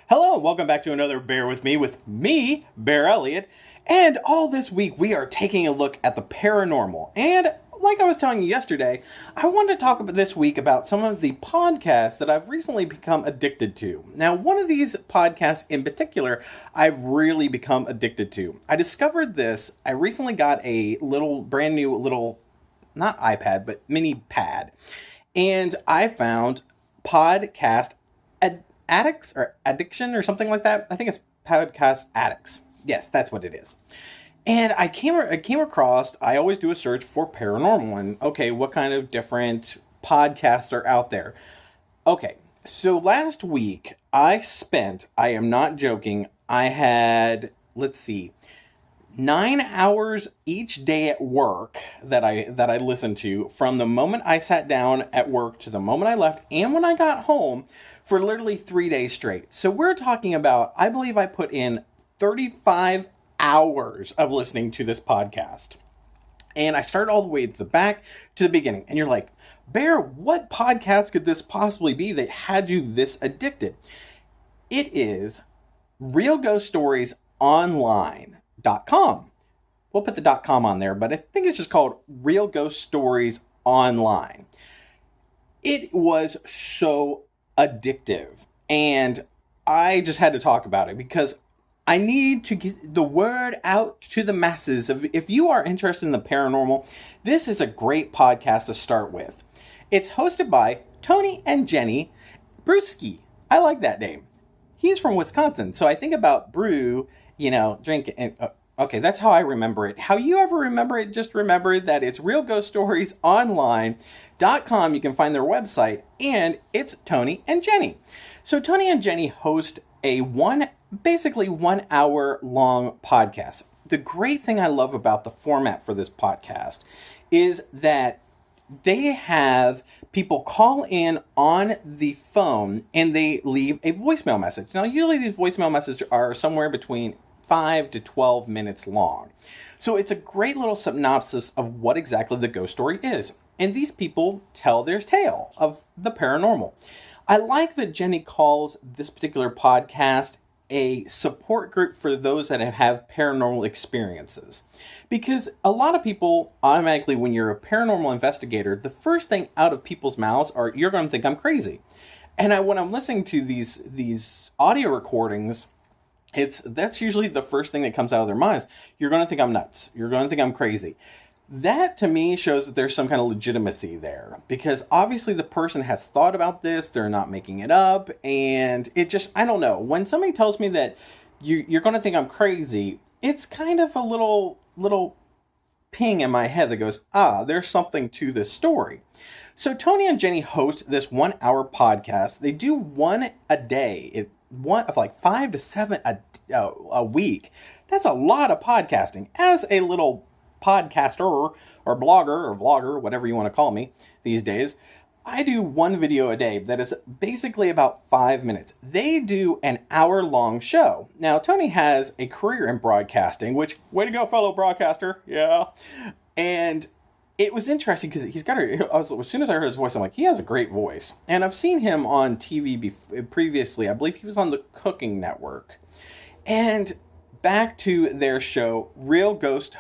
Hello, and welcome back to another Bear with me, BearElliott. And all this week we are taking a look at the paranormal. And like I was telling you yesterday, I wanted to talk about this week about some of the podcasts that I've recently become addicted to. Now, one of these podcasts in particular, I've really become addicted to. I discovered this. I recently got a brand new not iPad, but mini pad. And I found podcast addicts or addiction or something like that. I think it's podcast addicts. Yes, that's what it is. And I came across, I always do a search for paranormal and okay, what kind of different podcasts are out there? Okay, so last week I am not joking, I had, 9 hours each day at work that I listened to from the moment I sat down at work to the moment I left and when I got home for literally 3 days straight. So we're talking about, I believe I put in 35 hours of listening to this podcast. And I started all the way at the back to the beginning. And you're like, Bear, what podcast could this possibly be that had you this addicted? It is Real Ghost Stories Online.com. We'll put the .com on there, but I think it's just called Real Ghost Stories Online. It was so addictive, and I just had to talk about it because I need to get the word out to the masses. If you are interested in the paranormal, this is a great podcast to start with. It's hosted by Tony and Jenny Brewski. I like that name. He's from Wisconsin, so I think about brew, drink, and okay, that's how I remember it. How you ever remember it, just remember that it's realghoststoriesonline.com. You can find their website, and it's Tony and Jenny. So Tony and Jenny host a basically 1 hour long podcast. The great thing I love about the format for this podcast is that they have people call in on the phone and they leave a voicemail message. Now, usually these voicemail messages are somewhere between 5 to 12 minutes long. So it's a great little synopsis of what exactly the ghost story is. And these people tell their tale of the paranormal. I like that Jenny calls this particular podcast a support group for those that have paranormal experiences. Because a lot of people automatically, when you're a paranormal investigator, the first thing out of people's mouths are, you're going to think I'm crazy. And when I'm listening to these audio recordings, that's usually the first thing that comes out of their minds. You're going to think I'm nuts. You're going to think I'm crazy. That, to me, shows that there's some kind of legitimacy there. Because obviously the person has thought about this. They're not making it up. And it just, I don't know. When somebody tells me that you're going to think I'm crazy, it's kind of a little ping in my head that goes, there's something to this story. So Tony and Jenny host this 1 hour podcast. They do one a day. One of like 5 to 7 a week. That's a lot of podcasting. As a little podcaster or blogger or vlogger, whatever you want to call me these days, I do one video a day that is basically about 5 minutes. They do an hour-long show. Now, Tony has a career in broadcasting, which, way to go, fellow broadcaster, yeah. And it was interesting because he's got as soon as I heard his voice, I'm like, he has a great voice. And I've seen him on TV previously. I believe he was on the Cooking Network. And back to their show, Real Ghost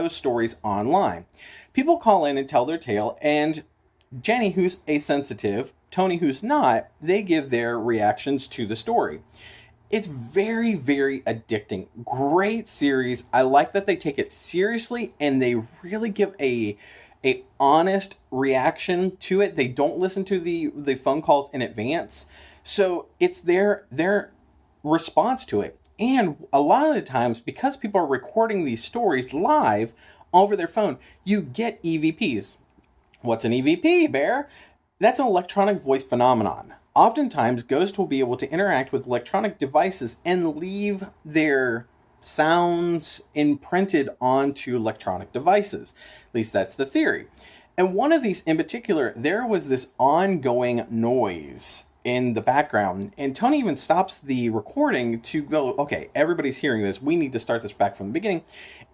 Stories Online. People call in and tell their tale, and Jenny, who's a sensitive, Tony, who's not, they give their reactions to the story. It's very, very addicting. Great series. I like that they take it seriously and they really give a honest reaction to it. They don't listen to the phone calls in advance. So it's their response to it. And a lot of the times, because people are recording these stories live over their phone, you get EVPs. What's an EVP, Bear? That's an electronic voice phenomenon. Oftentimes, ghosts will be able to interact with electronic devices and leave their sounds imprinted onto electronic devices. At least that's the theory. And one of these in particular, there was this ongoing noise in the background, and Tony even stops the recording to go, okay, everybody's hearing this, we need to start this back from the beginning.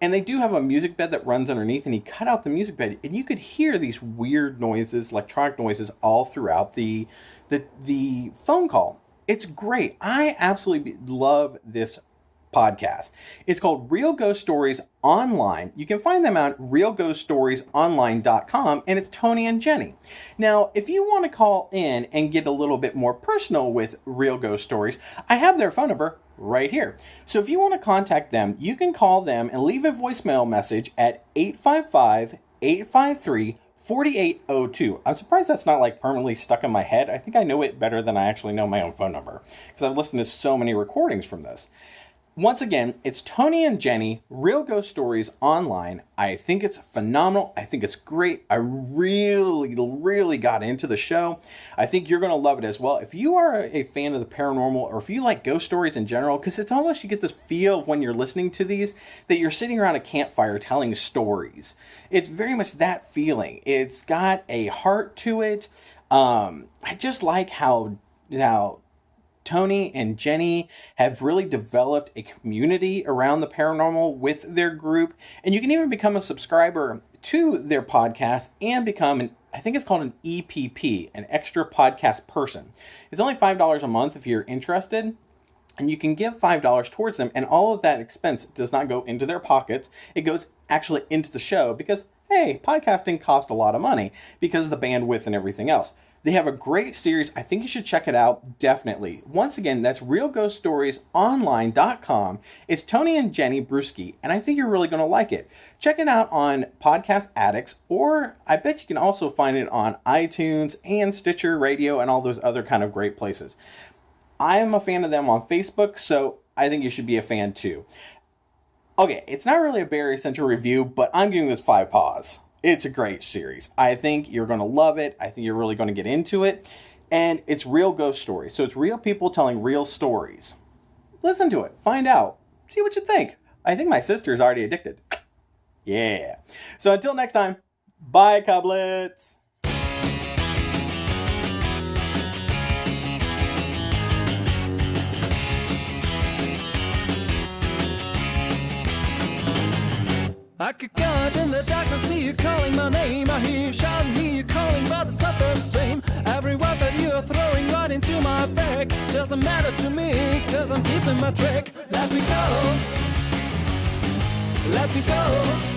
And they do have a music bed that runs underneath, and he cut out the music bed, and you could hear these weird noises, electronic noises, all throughout the phone call. It's great. I absolutely love this podcast. It's called Real Ghost Stories Online. You can find them at realghoststoriesonline.com, and it's Tony and Jenny. Now, if you want to call in and get a little bit more personal with Real Ghost Stories, I have their phone number right here. So if you want to contact them, you can call them and leave a voicemail message at 855-853-4802. I'm surprised that's not like permanently stuck in my head. I think I know it better than I actually know my own phone number because I've listened to so many recordings from this. Once again, it's Tony and Jenny, Real Ghost Stories Online. I think it's phenomenal. I think it's great. I really got into the show. I think you're going to love it as well. If you are a fan of the paranormal, or if you like ghost stories in general, because it's almost, you get this feel of when you're listening to these, that you're sitting around a campfire telling stories. It's very much that feeling. It's got a heart to it. I just like how Tony and Jenny have really developed a community around the paranormal with their group. And you can even become a subscriber to their podcast and become I think it's called an EPP, an extra podcast person. It's only $5 a month if you're interested. And you can give $5 towards them, and all of that expense does not go into their pockets. It goes actually into the show because, hey, podcasting costs a lot of money because of the bandwidth and everything else. They have a great series. I think you should check it out, definitely. Once again, that's realghoststoriesonline.com. It's Tony and Jenny Bruschi, and I think you're really going to like it. Check it out on Podcast Addicts, or I bet you can also find it on iTunes and Stitcher Radio and all those other kind of great places. I am a fan of them on Facebook, so I think you should be a fan too. Okay, it's not really a Barry Central review, but I'm giving this 5 paws. It's a great series. I think you're going to love it. I think you're really going to get into it. And it's real ghost stories. So it's real people telling real stories. Listen to it. Find out. See what you think. I think my sister's already addicted. Yeah. So until next time, bye, Cublets. I could go out in the darkness, see you calling my name. I hear you shouting, hear you calling, but it's not the same. Every word that you are throwing right into my back doesn't matter to me, cause I'm keeping my track. Let me go, let me go.